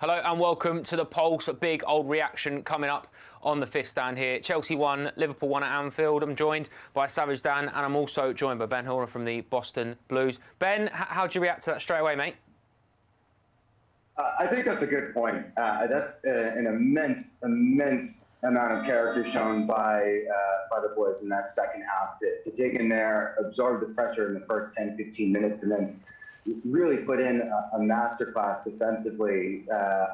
Hello and welcome to the Pulse. A big old reaction coming up on the fifth stand here. Chelsea won, Liverpool won at Anfield. I'm joined by Savage Dan and I'm also joined by Ben Horner from the Boston Blues. Ben, how'd you react to that straight away, mate? I think that's a good point. That's an immense amount of character shown by the boys in that second half to dig in there, absorb the pressure in the first 10, 15 minutes, and then really put in a masterclass defensively.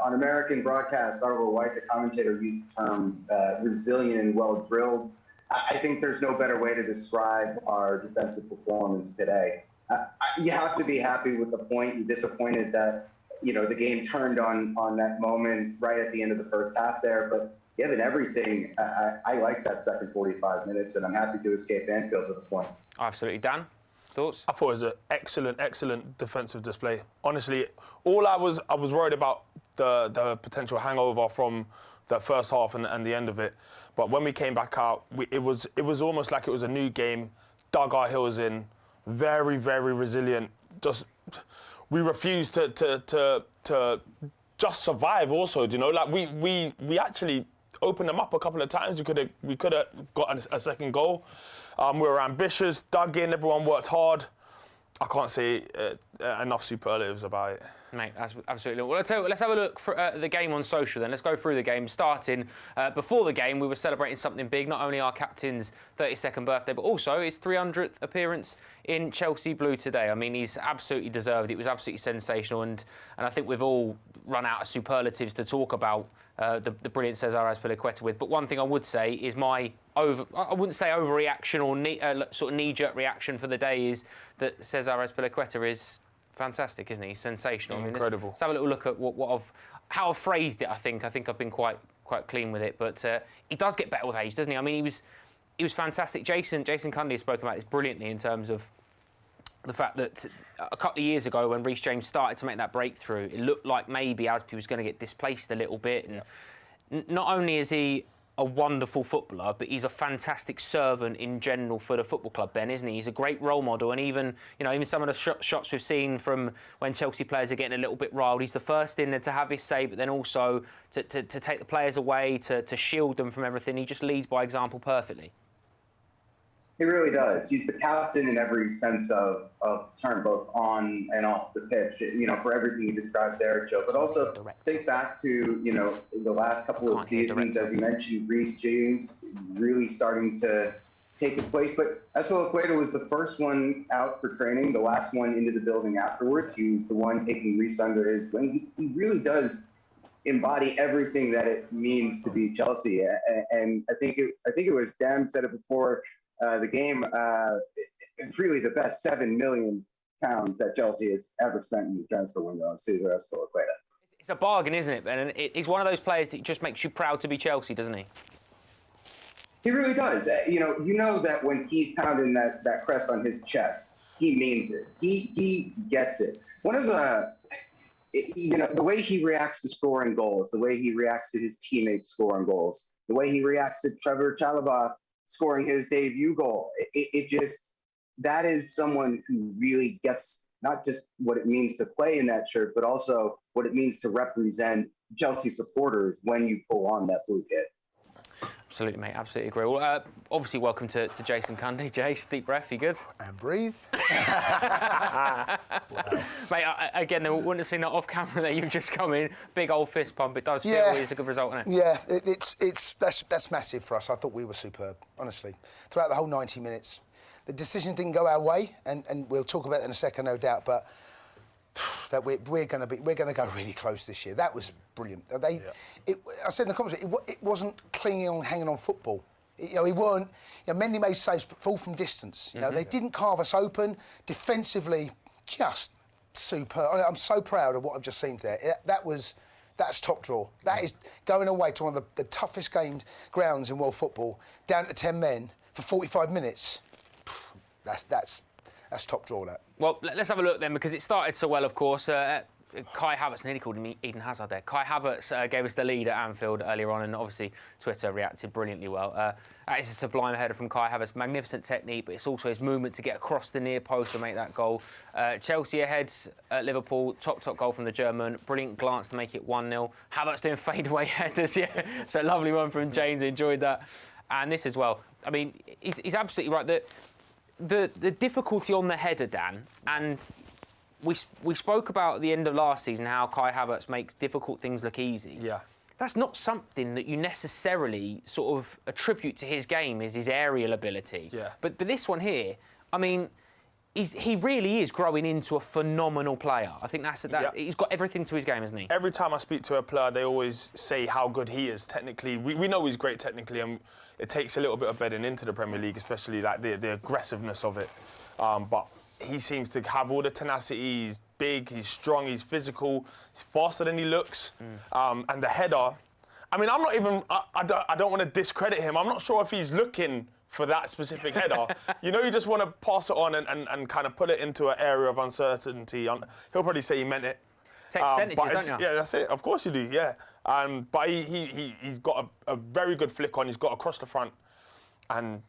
On American broadcast, Oliver White, the commentator, used the term resilient and well-drilled. I think there's no better way to describe our defensive performance today. You have to be happy with the point. You're disappointed that, you know, the game turned on that moment right at the end of the first half there. But given everything, I like that second 45 minutes, and I'm happy to escape Anfield with a point. Absolutely. Dan? Thoughts? I thought it was an excellent defensive display. Honestly, all I was worried about the potential hangover from the first half and the end of it. But when we came back out, it was almost like it was a new game. Dug our heels in, very resilient. We refused to just survive. Also, you know, like we actually opened them up a couple of times. We could have got a second goal. We were ambitious, dug in, everyone worked hard. I can't say enough superlatives about it. Mate, absolutely. Well, let's have a look at the game on social then. Let's go through the game. Starting before the game, we were celebrating something big, not only our captain's 32nd birthday, but also his 300th appearance in Chelsea Blue today. I mean, he's absolutely deserved. It was absolutely sensational, and I think we've all run out of superlatives to talk about the brilliant Cesar Azpilicueta with. But one thing I would say is I wouldn't say overreaction or sort of knee-jerk reaction for the day is that Cesar Azpilicueta is fantastic, isn't he? He's sensational. Incredible. I mean, let's have a little look at how I've phrased it. I think I've been quite clean with it, but he does get better with age, doesn't he? I mean, he was fantastic. Jason Kanté spoke about this brilliantly in terms of the fact that a couple of years ago when Reece James started to make that breakthrough, it looked like maybe Azpi was going to get displaced a little bit. And not only is he a wonderful footballer, but he's a fantastic servant in general for the football club, Ben, isn't he? He's a great role model, and even some of the shots we've seen from when Chelsea players are getting a little bit riled, he's the first in there to have his say, but then also to take the players away, to shield them from everything. He just leads by example perfectly. He really does. He's the captain in every sense of term, both on and off the pitch, you know, for everything you described there, Joe. But also think back to, you know, the last couple of seasons, as you mentioned, Reece James really starting to take the place. But Azpilicueta was the first one out for training, the last one into the building afterwards. He was the one taking Reece under his wing. He really does embody everything that it means to be Chelsea. And I think it was Dan said it before the game, it's really the best £7 million that Chelsea has ever spent in the transfer window. Cesar Azpilicueta. It's a bargain, isn't it, Ben? And he's one of those players that just makes you proud to be Chelsea, doesn't he? He really does. You know that when he's pounding that crest on his chest, he means it. He gets it. One of the way he reacts to scoring goals, the way he reacts to his teammates scoring goals, the way he reacts to Trevor Chalobah scoring his debut goal. That is someone who really gets not just what it means to play in that shirt, but also what it means to represent Chelsea supporters when you pull on that blue kit. Absolutely, mate. Absolutely agree. Well, obviously, welcome to Jason Kanté. Jace, deep breath. You good? And breathe. Wow. Mate, again, they wouldn't have seen that off camera there. You've just come in, big old fist pump. It does feel it's a good result, isn't it? Yeah, that's massive for us. I thought we were superb, honestly. Throughout the whole 90 minutes, the decision didn't go our way, and we'll talk about it in a second, no doubt. But that we're going to go really close this year. That was brilliant. I said in the comments, it wasn't clinging on, hanging on football. We weren't. Mendy made saves, but fall from distance. They didn't carve us open. Defensively, just superb. I'm so proud of what I've just seen there. That's top draw. That is going away to one of the toughest grounds in world football, down to 10 men for 45 minutes. That's top draw, that. Well, let's have a look then, because it started so well, of course. Kai Havertz, nearly called him Eden Hazard there. Kai Havertz gave us the lead at Anfield earlier on, and obviously Twitter reacted brilliantly well. That is a sublime header from Kai Havertz, magnificent technique, but it's also his movement to get across the near post and make that goal. Chelsea ahead at Liverpool, top goal from the German, brilliant glance to make it 1-0. Havertz doing fadeaway headers, yeah, so lovely one from James, enjoyed that. And this as well. I mean, he's absolutely right. The difficulty on the header, Dan, and we spoke about at the end of last season how Kai Havertz makes difficult things look easy. Yeah. That's not something that you necessarily sort of attribute to his game, is his aerial ability. Yeah. But this one here, I mean, he really is growing into a phenomenal player. I think he's got everything to his game, hasn't he? Every time I speak to a player, they always say how good he is technically. We know he's great technically, and it takes a little bit of bedding into the Premier League, especially like the aggressiveness of it. But he seems to have all the tenacity. He's big, he's strong, he's physical, he's faster than he looks. And the header, I mean, I'm not even, I don't want to discredit him. I'm not sure if he's looking for that specific header. You know, you just want to pass it on and kind of put it into an area of uncertainty. He'll probably say he meant it. Take percentages, don't you? Yeah, that's it. Of course you do, yeah. But he's got a very good flick on. He's got across the front. And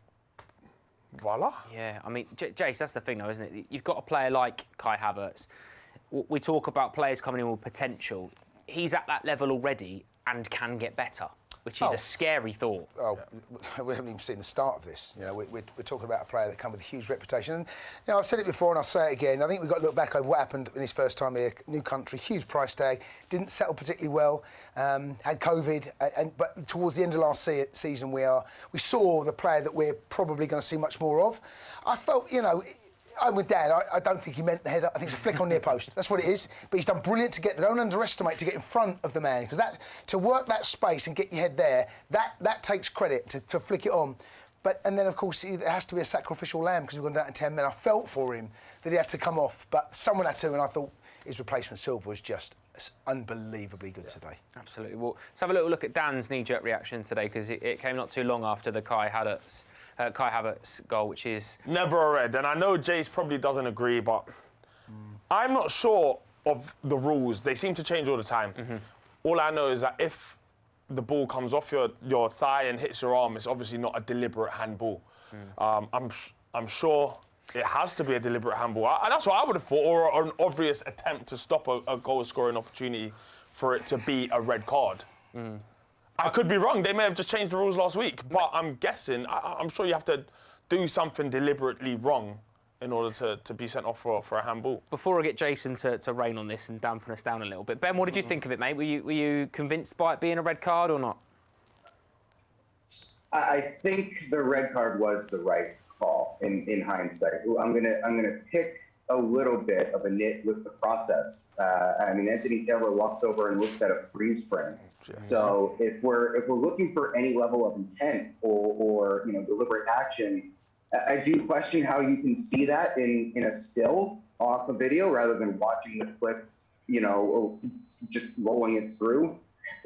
voila. Yeah, I mean, Jace, that's the thing though, isn't it? You've got a player like Kai Havertz. We talk about players coming in with potential. He's at that level already and can get better, which is a scary thought. Oh, we haven't even seen the start of this. You know, we're talking about a player that comes with a huge reputation. And, you know, I've said it before and I'll say it again. I think we've got to look back over what happened in his first time here. New country, huge price tag, didn't settle particularly well, had COVID. But towards the end of last season, we saw the player that we're probably going to see much more of. I felt, you know, I'm with Dan. I don't think he meant the header. I think it's a flick on near post. That's what it is. But he's done brilliant to get. Don't underestimate to get in front of the man, because to work that space and get your head there, that takes credit to flick it on. And then of course it has to be a sacrificial lamb because we've gone down to 10 men. I felt for him that he had to come off, but someone had to, and I thought his replacement Silva was just unbelievably good today. Absolutely. Well, let's have a little look at Dan's knee-jerk reaction today, because it came not too long after the Kai Havertz goal, which is... Never a red. And I know Jace probably doesn't agree, but I'm not sure of the rules. They seem to change all the time. All I know is that if the ball comes off your thigh and hits your arm, it's obviously not a deliberate handball. I'm sure it has to be a deliberate handball. And that's what I would have thought, or an obvious attempt to stop a goal-scoring opportunity for it to be a red card. I could be wrong. They may have just changed the rules last week, but I'm guessing, I'm sure you have to do something deliberately wrong in order to be sent off for a handball. Before I get Jason to rain on this and dampen us down a little bit, Ben, what did you think of it, mate? Were you convinced by it being a red card or not? I think the red card was the right call in hindsight. I'm gonna pick a little bit of a nit with the process. I mean, Anthony Taylor walks over and looks at a freeze frame. So if we're looking for any level of intent or deliberate action, I do question how you can see that in a still off a video rather than watching the clip, just rolling it through.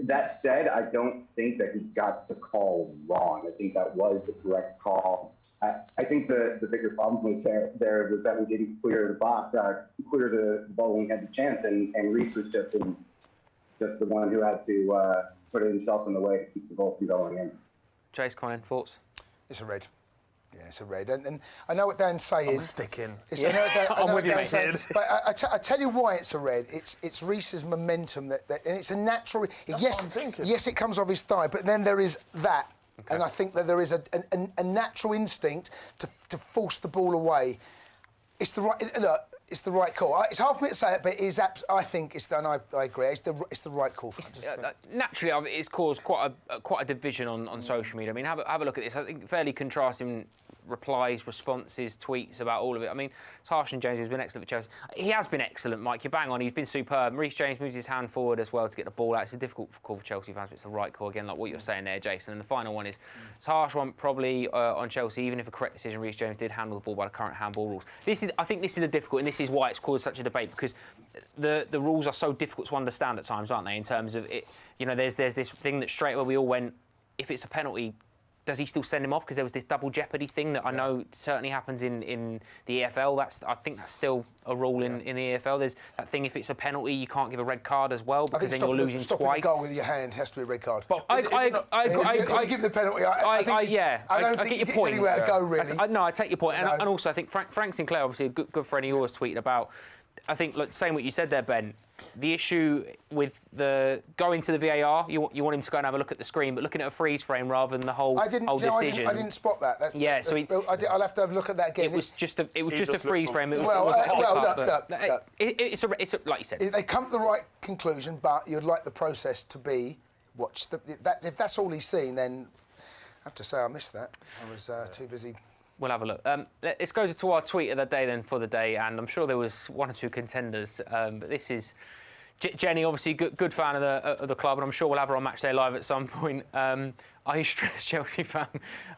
That said, I don't think that he got the call wrong. I think that was the correct call. I think the bigger problem was there was that we didn't clear the ball when we had the chance, and Reece was just the one who had to put himself in the way to keep the ball from going in. Jace, Colin, thoughts? It's a red. Yeah, it's a red. And I know what Dan's saying. I'm sticking. I'm with you, mate. But I tell you why it's a red. It's Reece's momentum and it's a natural. Yes, it comes off his thigh, but then there is that. Okay. And I think that there is a natural instinct to force the ball away. It's the right. Look, it's the right call. It's hard for me to say it, but I think it's. And I agree. It's the right call. Naturally, it's caused quite a division on social media. I mean, have a look at this. I think fairly contrasting replies, responses, tweets about all of it. I mean, it's harsh on James, who's been excellent for Chelsea. He has been excellent, Mike. You're bang on. He's been superb. Reece James moves his hand forward as well to get the ball out. It's a difficult call for Chelsea fans, but it's the right call, again, like what you're saying there, Jason. And the final one is, it's a harsh one probably on Chelsea, even if a correct decision, Reece James did handle the ball by the current handball rules. I think this is the difficult, and this is why it's caused such a debate, because the rules are so difficult to understand at times, aren't they, in terms of it. There's this thing that straight away we all went, if it's a penalty, does he still send him off? Because there was this double jeopardy thing that I know certainly happens in the EFL. I think that's still a rule in the EFL. There's that thing, if it's a penalty, you can't give a red card as well, because then you're losing stopping twice. A goal with your hand has to be a red card. But I give the penalty. I don't think get your point. Anywhere to go, really. I take your point. And also, I think Frank Sinclair, obviously a good friend of yours, tweeted about, I think, saying what you said there, Ben, the issue with the going to the VAR, you want him to go and have a look at the screen, but looking at a freeze frame rather than the whole decision. I didn't spot that. I'll have to have a look at that again. It was just a freeze frame. It's like you said. They come to the right conclusion, but you'd like the process to be watched. If that's all he's seen, then I have to say I missed that. I was too busy. We'll have a look. Let's go to our tweet of the day then for the day, and I'm sure there was one or two contenders, but this is Jenny, obviously good fan of the club, and I'm sure we'll have her on Matchday Live at some point. Are you stressed, Chelsea fan?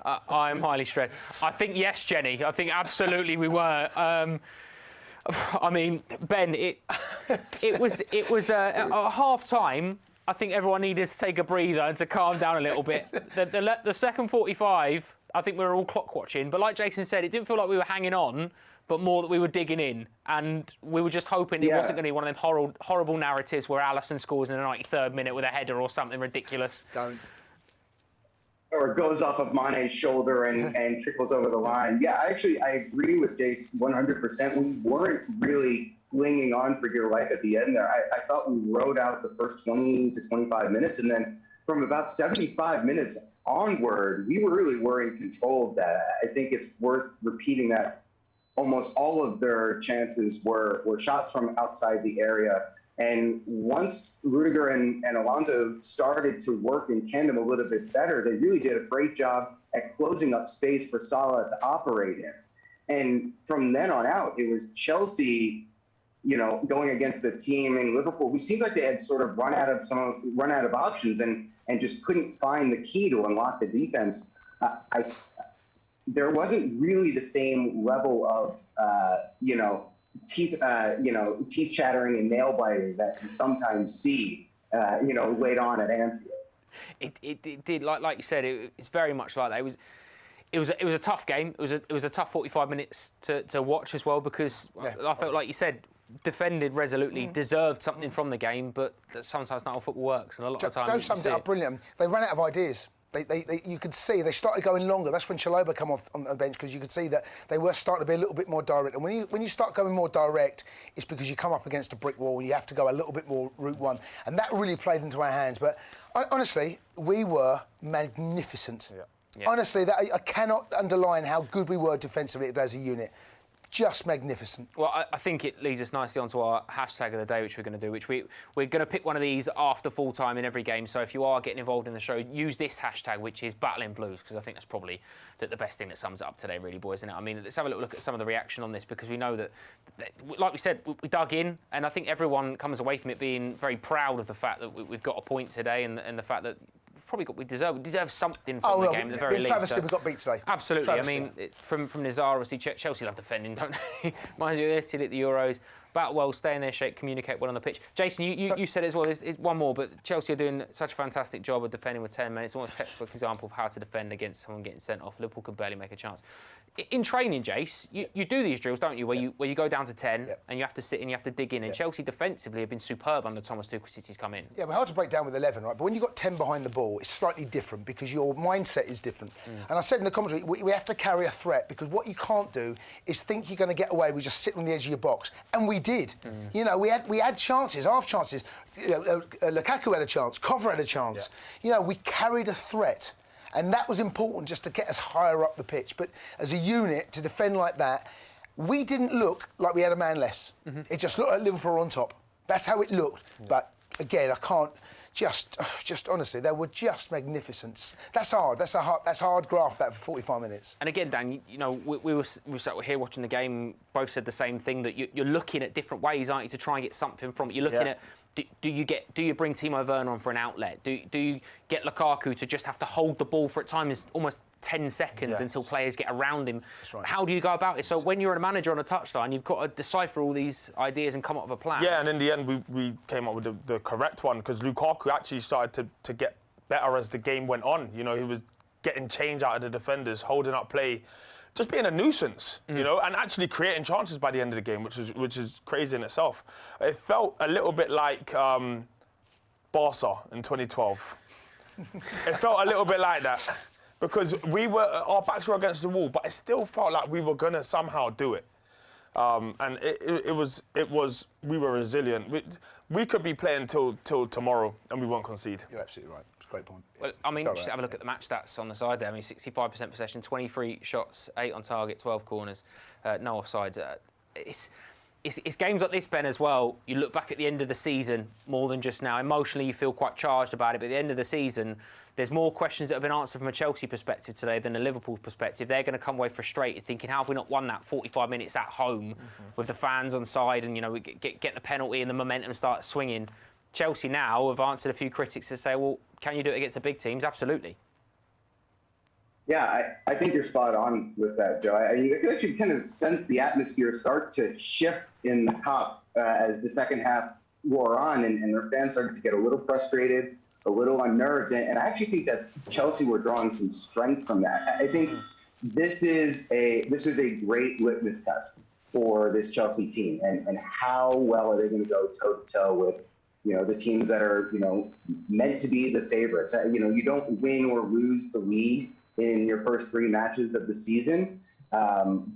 I am highly stressed. I think yes, Jenny. I think absolutely we were. I mean, Ben, it was at half time. I think everyone needed to take a breather and to calm down a little bit. The second 45. I think we were all clock watching, but like Jason said, it didn't feel like we were hanging on, but more that we were digging in, and we were just hoping it wasn't going to be one of them horrible narratives where Alisson scores in the 93rd minute with a header or something ridiculous. Don't. Or goes off of Mane's shoulder and trickles over the line. Yeah, I agree with Jace 100%. We weren't really clinging on for dear life at the end there. I thought we rode out the first 20 to 25 minutes, and then from about 75 minutes onward, we really were in control of that. I think it's worth repeating that almost all of their chances were shots from outside the area. And once Rudiger and Alonso started to work in tandem a little bit better, they really did a great job at closing up space for Salah to operate in. And from then on out, it was Chelsea, going against a team in Liverpool who seemed like they had sort of run out of options and just couldn't find the key to unlock the defense. There wasn't really the same level of, teeth chattering and nail biting that you sometimes see, late on at Anfield. It did, like you said, it's very much like that. It was a tough game. It was a tough 45 minutes to watch as well, because I felt, like you said, defended resolutely, deserved something from the game, but sometimes not how football works, and a lot of times Joe summed it up brilliant. They ran out of ideas. You could see they started going longer. That's when Chalobah come off on the bench, because you could see that they were starting to be a little bit more direct. And when you start going more direct, it's because you come up against a brick wall and you have to go a little bit more route one. And that really played into our hands. But honestly, we were magnificent. Yeah. Honestly, I cannot underline how good we were defensively as a unit. Just magnificent. Well, I think it leads us nicely onto our hashtag of the day, which we're going to do, we're going to pick one of these after full time in every game. So if you are getting involved in the show, use this hashtag, which is Battling Blues, because I think that's probably the best thing that sums it up today, really, boys, isn't it? I mean, let's have a little look at some of the reaction on this, because we know that like we said, we dug in, and I think everyone comes away from it being very proud of the fact that we've got a point today, and the fact that we deserve something from the game at the very least. Travesty, we got beat today. Absolutely. Travesty. I mean, from Nazar, obviously, Chelsea love defending, don't they? Reminds you of Italy at the Euros. Bat well, stay in their shape, communicate well on the pitch. Jason, you said it as well. There's one more, but Chelsea are doing such a fantastic job of defending with 10 men. It's almost a textbook example of how to defend against someone getting sent off. Liverpool could barely make a chance. In training, Jace, you do these drills, don't you, where you go down to 10 and you have to sit and you have to dig in. And Chelsea defensively have been superb under Thomas Tuchel since he's come in. Yeah, we're hard to break down with 11, right? But when you've got 10 behind the ball, it's slightly different because your mindset is different. And I said in the commentary, we have to carry a threat, because what you can't do is think you're going to get away with just sitting on the edge of your box. And we did. We had chances, half chances. Lukaku had a chance, Cover had a chance. We carried a threat. And that was important, just to get us higher up the pitch. But as a unit, to defend like that, we didn't look like we had a man less. It just looked like Liverpool on top. That's how it looked. But again, I can't just honestly, they were just magnificent. That's hard. That's hard graft, that, for 45 minutes. And again, Dan, we were sat here watching the game. Both said the same thing, that you're looking at different ways, aren't you, to try and get something from it. You're looking at. Do you bring Timo Werner on for an outlet? Do you get Lukaku to just have to hold the ball for at times almost 10 seconds until players get around him? That's right. How do you go about it? So when you're a manager on a touchline, you've got to decipher all these ideas and come up with a plan. Yeah, and in the end, we came up with the correct one, because Lukaku actually started to get better as the game went on. He was getting change out of the defenders, holding up play, just being a nuisance, you know, and actually creating chances by the end of the game, which is crazy in itself. It felt a little bit like Barca in 2012. It felt a little bit like that because our backs were against the wall, but it still felt like we were gonna somehow do it. And we were resilient. We could be playing till tomorrow and we won't concede. You're absolutely right. It's a great point. Well, I mean, just have a look at the match stats on the side there. I mean, 65% possession, 23 shots, 8 on target, 12 corners, no offsides. It's games like this, Ben, as well. You look back at the end of the season more than just now. Emotionally, you feel quite charged about it, but at the end of the season, there's more questions that have been answered from a Chelsea perspective today than a Liverpool perspective. They're going to come away frustrated, thinking, how have we not won that 45 minutes at home with the fans on side and, you know, we get the penalty and the momentum starts swinging. Chelsea now have answered a few critics to say, well, can you do it against the big teams? Absolutely. Yeah, I think you're spot on with that, Joe. You can actually kind of sense the atmosphere start to shift in the Cup as the second half wore on, and their fans started to get a little frustrated, a little unnerved. And I actually think that Chelsea were drawing some strength from that. I think this is a great litmus test for this Chelsea team, and how well are they going to go toe-to-toe with, you know, the teams that are, you know, meant to be the favorites. You know, you don't win or lose the league in your first 3 matches of the season,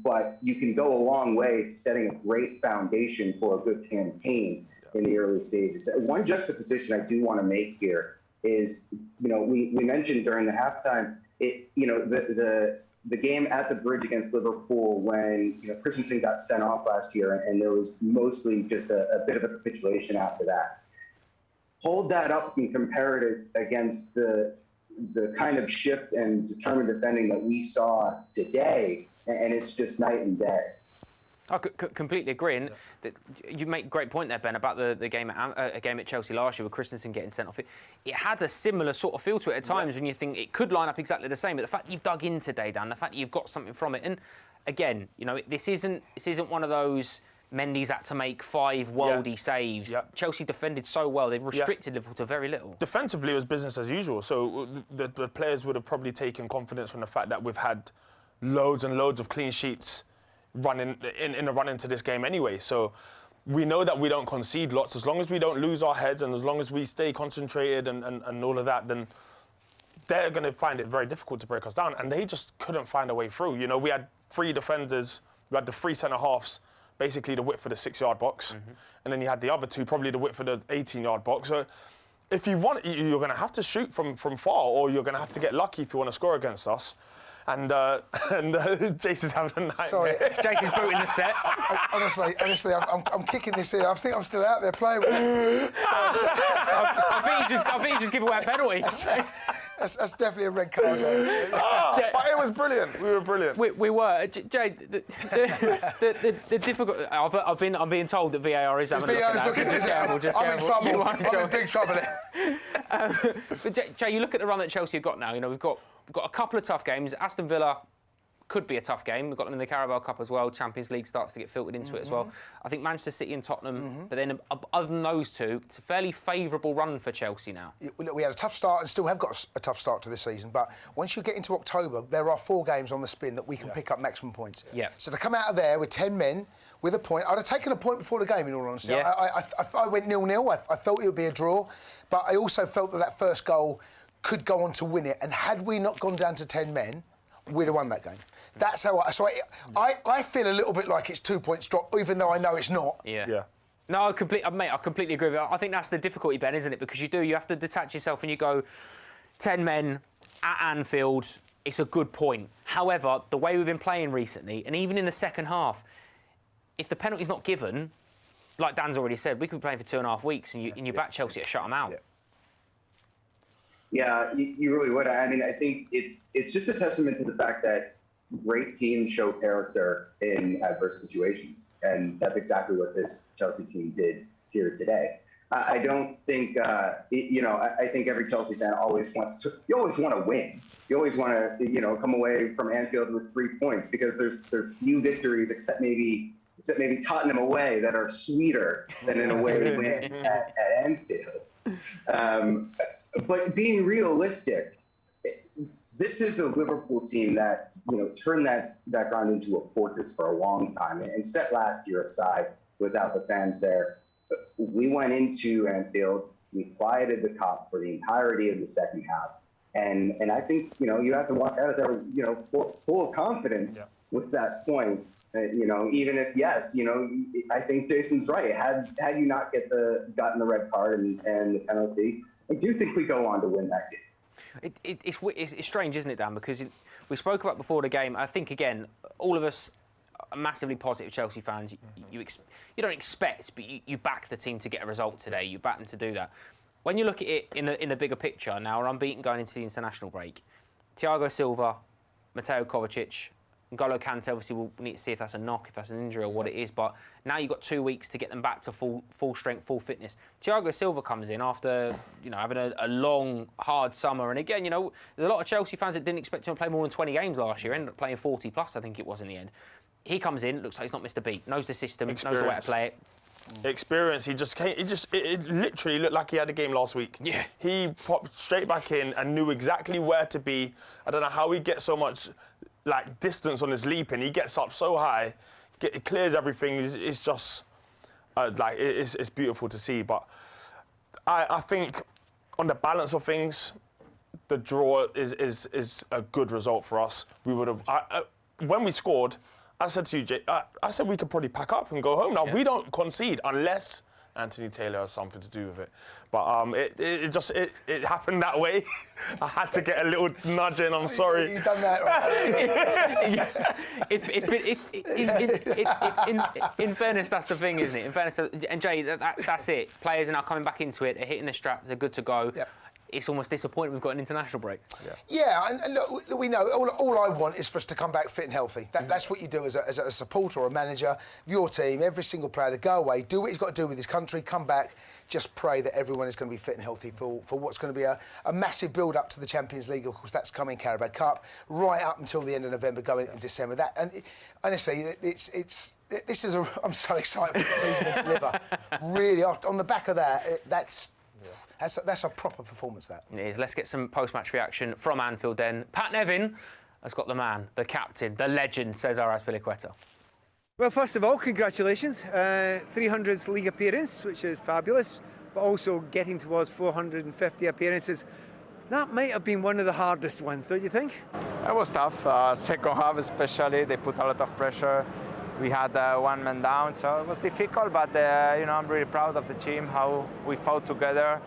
but you can go a long way to setting a great foundation for a good campaign in the early stages. One juxtaposition I do want to make here is, you know, we mentioned during the halftime, the game at the Bridge against Liverpool when, you know, Christensen got sent off last year, and there was mostly just a bit of a capitulation after that. Hold that up and compare it against the kind of shift and determined defending that we saw today, and it's just night and day. I completely agree, and you make a great point there, Ben, about the game at Chelsea last year with Christensen getting sent off. It had a similar sort of feel to it at times when you think it could line up exactly the same. But the fact that you've dug in today, Dan, the fact that you've got something from it, and again, you know, this isn't one of those Mendy's had to make 5 worldy saves. Yeah. Chelsea defended so well, they've restricted Liverpool to very little. Defensively, it was business as usual. So the players would have probably taken confidence from the fact that we've had loads and loads of clean sheets running in the run into this game anyway. So we know that we don't concede lots. As long as we don't lose our heads and as long as we stay concentrated and all of that, then they're going to find it very difficult to break us down. And they just couldn't find a way through. You know, we had 3 defenders, we had the 3 centre-halves, basically the width for the 6-yard box. And then you had the other 2, probably the width for the 18-yard box. So if you want, you're going to have to shoot from far, or you're going to have to get lucky if you want to score against us. And Jason's having a nightmare. Sorry. Jason's booting the set. Honestly, I'm kicking this here. I think I'm still out there playing with it. I think you just give away a penalty. That's definitely a red card. But it was brilliant. We were brilliant. We were. Jay, the difficult. I'm being told that VAR is having a look at that. I'm in trouble. I'm in big trouble. But Jay, you look at the run that Chelsea have got now. You know, we've got a couple of tough games. Aston Villa could be a tough game. We've got them in the Carabao Cup as well. Champions League starts to get filtered into it as well. I think Manchester City and Tottenham, but then other than those 2, it's a fairly favourable run for Chelsea now. We had a tough start and still have got a tough start to this season, but once you get into October, there are 4 games on the spin that we can pick up maximum points. Yeah. So to come out of there with 10 men, with a point, I'd have taken a point before the game, in all honesty. Yeah. I went 0-0. I felt it would be a draw, but I also felt that first goal could go on to win it, and had we not gone down to 10 men, we'd have won that game. That's how I feel a little bit like it's 2 points drop, even though I know it's not. Yeah. No, I completely agree with you. I think that's the difficulty, Ben, isn't it? Because you have to detach yourself and you go 10 men at Anfield. It's a good point. However, the way we've been playing recently, and even in the second half, if the penalty's not given, like Dan's already said, we could be playing for 2.5 weeks, and you back Chelsea to shut them out. Yeah, you really would. I mean, I think it's just a testament to the fact that great teams show character in adverse situations, and that's exactly what this Chelsea team did here today. I don't think, I think every Chelsea fan always want to win. You always want to, come away from Anfield with 3 points, because there's few victories except maybe Tottenham away that are sweeter than an away win at Anfield. But being realistic, this is a Liverpool team that, turned that ground into a fortress for a long time and set last year aside without the fans there. We went into Anfield, we quieted the Kop for the entirety of the second half. And I think, you have to walk out of there, full of confidence with that point. Even if, yes, I think Jason's right. Had you not gotten the red card and the penalty, I do think we go on to win that game. It's strange, isn't it, Dan? Because we spoke about before the game. I think, again, all of us are massively positive Chelsea fans. You don't expect, but you back the team to get a result today. You back them to do that. When you look at it in the bigger picture, now we're unbeaten going into the international break. Thiago Silva, Mateo Kovacic, N'Golo Kanté, obviously we'll need to see if that's a knock, if that's an injury or what it is, but now you've got 2 weeks to get them back to full strength, full fitness. Thiago Silva comes in after, having a long, hard summer, and again, there's a lot of Chelsea fans that didn't expect him to play more than 20 games last year, ended up playing 40 plus, I think it was in the end. He comes in, looks like he's not missed a beat, knows the system, knows the way to play it. Experience. He just came. It literally looked like he had a game last week. Yeah. He popped straight back in and knew exactly where to be. I don't know how he gets so much distance on his leaping. He gets up so high, it clears everything. It's just it's beautiful to see. But I think on the balance of things, the draw is a good result for us. We would have when we scored. I said to you, Jay, I said we could probably pack up and go home. Now, we don't concede unless Anthony Taylor has something to do with it. But it happened that way. I had to get a little nudge in, I'm sorry. You've done that right. In fairness, that's the thing, isn't it? In fairness, and Jay, that's it. Players are now coming back into it. They're hitting the straps. They're good to go. Yep. It's almost disappointing we've got an international break. Yeah, and look, we know, all I want is for us to come back fit and healthy. That's what you do as a supporter or a manager of your team, every single player to go away, do what he's got to do with his country, come back, just pray that everyone is going to be fit and healthy for what's going to be a massive build-up to the Champions League. Of course, that's coming, Carabao Cup, right up until the end of November, going into December. Honestly, I'm so excited for the season to deliver. Really, on the back of that, that's a proper performance, that. It is. Let's get some post-match reaction from Anfield then. Pat Nevin has got the man, the captain, the legend, Cesar Azpilicueta. Well, first of all, congratulations. 300th league appearance, which is fabulous, but also getting towards 450 appearances. That might have been one of the hardest ones, don't you think? It was tough. Second half especially, they put a lot of pressure. We had one man down, so it was difficult, but I'm really proud of the team, how we fought together.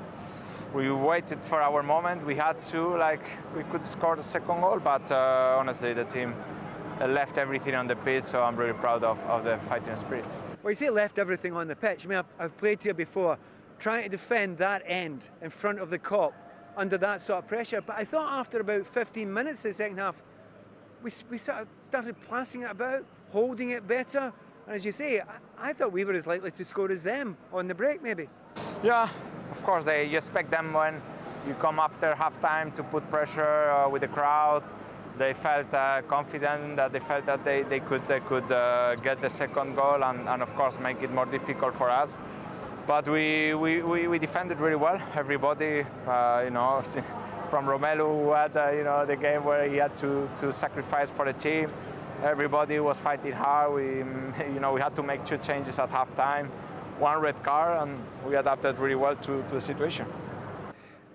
We waited for our moment. We had to, we could score the second goal, but honestly, the team left everything on the pitch, so I'm really proud of the fighting spirit. Well, you say left everything on the pitch. I mean, I've played here before, trying to defend that end in front of the Kop under that sort of pressure, but I thought after about 15 minutes of the second half, we sort of started passing it about, holding it better, and as you say, I thought we were as likely to score as them on the break, maybe. Yeah, of course, you expect them when you come after half-time to put pressure with the crowd. They felt confident, that they felt that they could get the second goal and of course make it more difficult for us. But we defended really well. Everybody, from Romelu, who had the game where he had to sacrifice for the team. Everybody was fighting hard. We had to make 2 changes at half-time, 1 red card, and we adapted really well to the situation.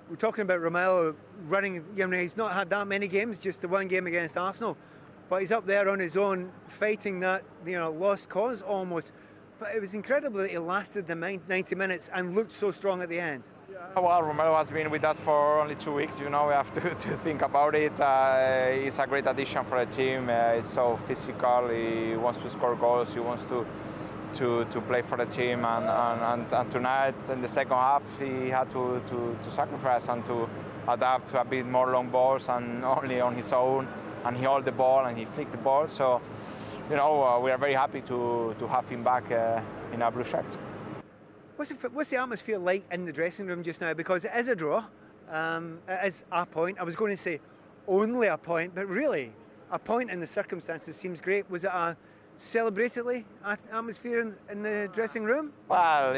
We're talking about Romelu running. He's not had that many games, just the 1 game against Arsenal, but he's up there on his own, fighting that lost cause almost. But it was incredible that he lasted the 90 minutes and looked so strong at the end. Well, Romelu has been with us for only 2 weeks. We have to think about it. He's a great addition for the team. He's so physical. He wants to score goals. He wants to play for the team. And tonight, in the second half, he had to sacrifice and to adapt to a bit more long balls and only on his own. And he held the ball and he flicked the ball. So, we are very happy to have him back in our blue shirt. What's the atmosphere like in the dressing room just now? Because it is a draw, it is a point. I was going to say only a point, but really, a point in the circumstances seems great. Was it a celebratory atmosphere in the dressing room? Well,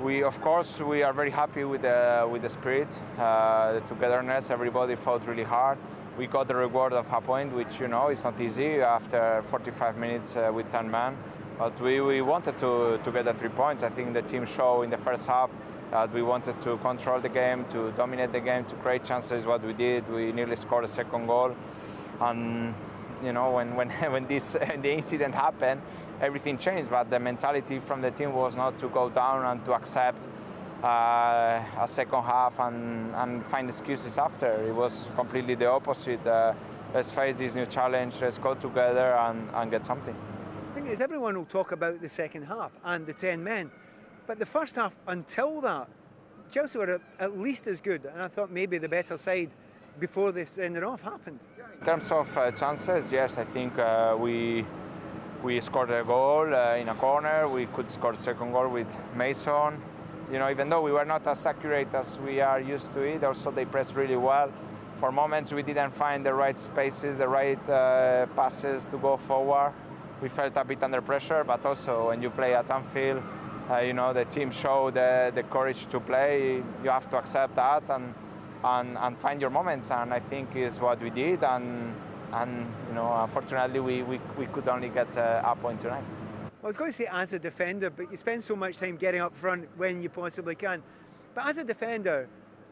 We, of course, we are very happy with the spirit, the togetherness. Everybody fought really hard. We got the reward of a point, which, you know, it's not easy after 45 minutes with 10 men. But we wanted to get the 3 points. I think the team showed in the first half that we wanted to control the game, to dominate the game, to create chances. What we did, we nearly scored a second goal. And you know, when the incident happened, everything changed. But the mentality from the team was not to go down and to accept a second half and find excuses after. It was completely the opposite. Let's face this new challenge. Let's go together and get something. The thing is, everyone will talk about the second half and the 10 men, but the first half, until that, Chelsea were at least as good, and I thought maybe the better side before this send-off happened. In terms of chances, yes, I think we scored a goal in a corner. We could score a second goal with Mason. You know, even though we were not as accurate as we are used to it, also they pressed really well. For moments, we didn't find the right spaces, the right passes to go forward. We felt a bit under pressure, but also when you play at Anfield, you know, the team showed the courage to play. You have to accept that and find your moments, and I think is what we did. And you know, unfortunately, we could only get a point tonight. I was going to say as a defender, but you spend so much time getting up front when you possibly can. But as a defender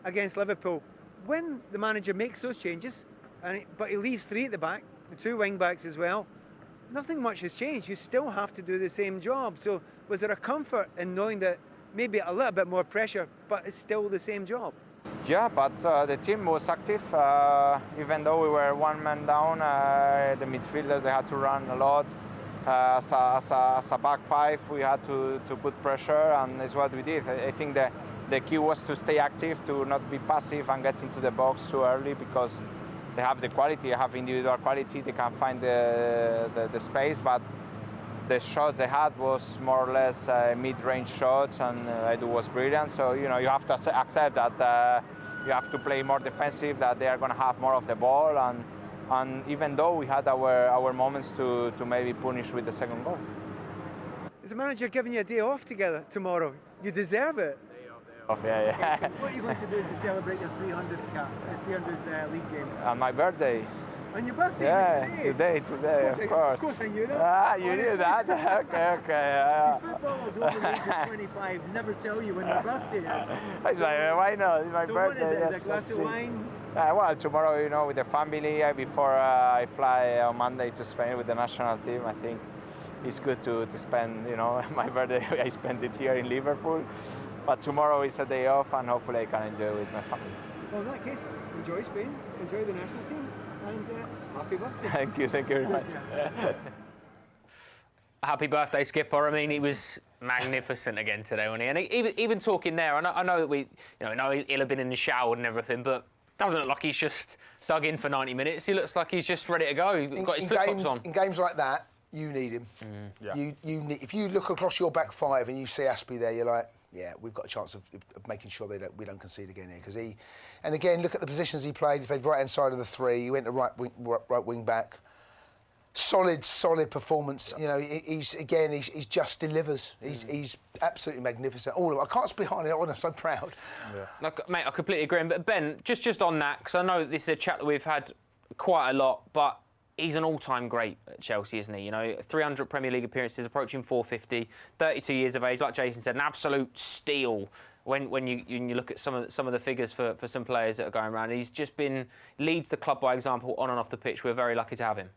against Liverpool, when the manager makes those changes, but he leaves 3 at the back, the 2 wing backs as well, nothing much has changed. You still have to do the same job. So was there a comfort in knowing that maybe a little bit more pressure, but it's still the same job? Yeah, but the team was active. Even though we were 1 man down, the midfielders, they had to run a lot. As a back 5, we had to put pressure, and it's what we did. I think the key was to stay active, to not be passive and get into the box too early, because they have the quality, they have individual quality, they can find the space, but the shots they had was more or less mid-range shots, and Edu was brilliant. So, you know, you have to accept that you have to play more defensive, that they are going to have more of the ball, and even though we had our moments to maybe punish with the second goal. Is the manager giving you a day off together tomorrow? You deserve it. Yeah. So what are you going to do to celebrate your 300th cap, your 300th league game? On my birthday. On your birthday? Yeah, today, of course. Of course I knew that. You knew that? Okay. See, footballers over the age of 25 never tell you when their birthday is. Why not? It's my so birthday. What is it? Yes, Is it a glass of wine? Well, tomorrow, you know, with the family, before I fly on Monday to Spain with the national team, I think it's good to spend, you know, my birthday, I spent it here in Liverpool. But tomorrow is a day off, and hopefully I can enjoy with my family. Well, in that case, enjoy Spain, enjoy the national team, and happy birthday. Thank you very much. Happy birthday, Skipper. I mean, he was magnificent again today, wasn't he? And even talking there, I know that he'll have been in the shower and everything, but it doesn't look like he's just dug in for 90 minutes. He looks like he's just ready to go. He's got his flip-flops on. In games like that, you need him. Yeah. You need, if you look across your back 5 and you see Aspie there, you're like, yeah, we've got a chance of making sure we don't concede again here. Because and again, look at the positions he played. He played right hand side of the 3. He went to right wing back. Solid performance. You know, he's just delivers. He's absolutely magnificent. All of it. I can't speak highly. I'm so proud. Yeah. Look, mate, I completely agree. But Ben, just on that, because I know this is a chat that we've had quite a lot, but he's an all-time great at Chelsea, isn't he? You know, 300 Premier League appearances, approaching 450, 32 years of age. Like Jason said, an absolute steal when you look at some of the figures for some players that are going around. He's just leads the club by example on and off the pitch. We're very lucky to have him.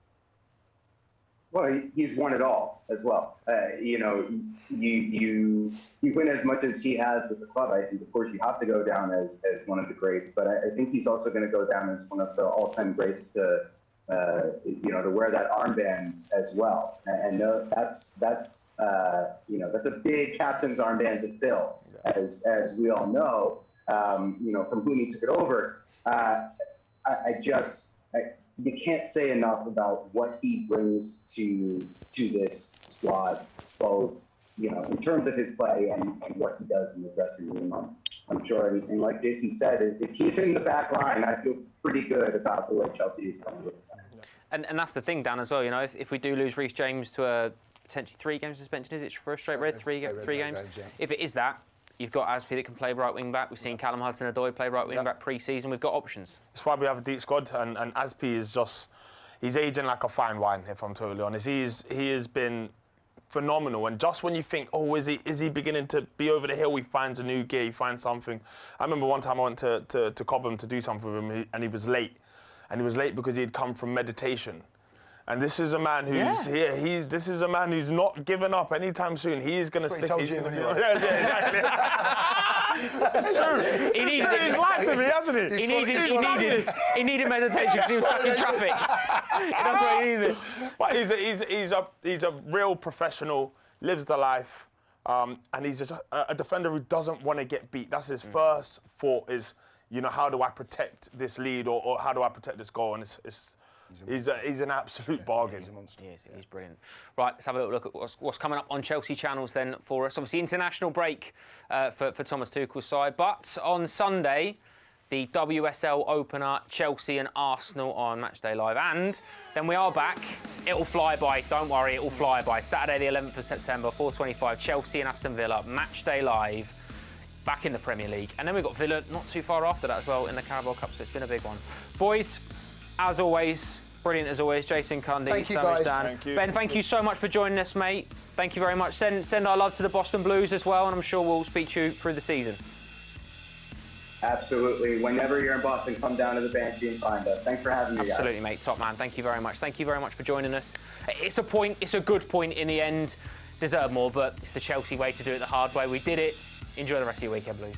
Well, he's won it all as well. You know, you win as much as he has with the club. I think, of course, you have to go down as one of the greats, but I think he's also going to go down as one of the all-time greats to wear that armband as well. And that's a big captain's armband to fill, as we all know. From whom he took it over. You can't say enough about what he brings to this squad, both in terms of his play and what he does in the dressing room. I'm sure, and like Jason said, if he's in the back line, I feel pretty good about the way Chelsea is going with that. And that's the thing, Dan, as well. You know, if we do lose Reece James to a potentially 3 game suspension, is it for a straight red? 3 games. Yeah. If it is that, You've got Aspi that can play right wing back. We've seen Callum Hudson-Odoi play right wing back pre-season. We've got options. That's why we have a deep squad, and Aspi is just, he's aging like a fine wine, if I'm totally honest. He has been phenomenal, and just when you think, oh, is he beginning to be over the hill, he finds a new gear, he finds something. I remember one time I went to Cobham to do something with him, and he was late. And he was late because he had come from meditation. And this is a man who's this is a man who's not given up anytime soon. He is going to stick. He told you. Exactly. He needed it. He's lied to me, hasn't he? He needed meditation because he was stuck in traffic. That's what he needed. But he's a real professional, lives the life, and he's just a defender who doesn't want to get beat. That's his first thought is, you know, how do I protect this lead or how do I protect this goal? And he's an absolute bargain. He's a monster. He's brilliant. Right, let's have a little look at what's coming up on Chelsea channels then for us. Obviously, international break for Thomas Tuchel's side. But on Sunday, the WSL opener, Chelsea and Arsenal on Matchday Live. And then we are back. It'll fly by. Don't worry, it'll fly by. Saturday, the 11th of September, 4:25, Chelsea and Aston Villa, Matchday Live. Back in the Premier League. And then we've got Villa not too far after that as well in the Carabao Cup, so it's been a big one. Boys, as always, brilliant as always. Jason Cundy, thank you, guys. Thank you. Ben, thank you so much for joining us, mate. Thank you very much. Send our love to the Boston Blues as well, and I'm sure we'll speak to you through the season. Absolutely. Whenever you're in Boston, come down to the Banshee and find us. Thanks for having me, guys. Absolutely, mate. Top man. Thank you very much. Thank you very much for joining us. It's a good point in the end. Deserve more, but it's the Chelsea way to do it the hard way. We did it. Enjoy the rest of your weekend, Blues.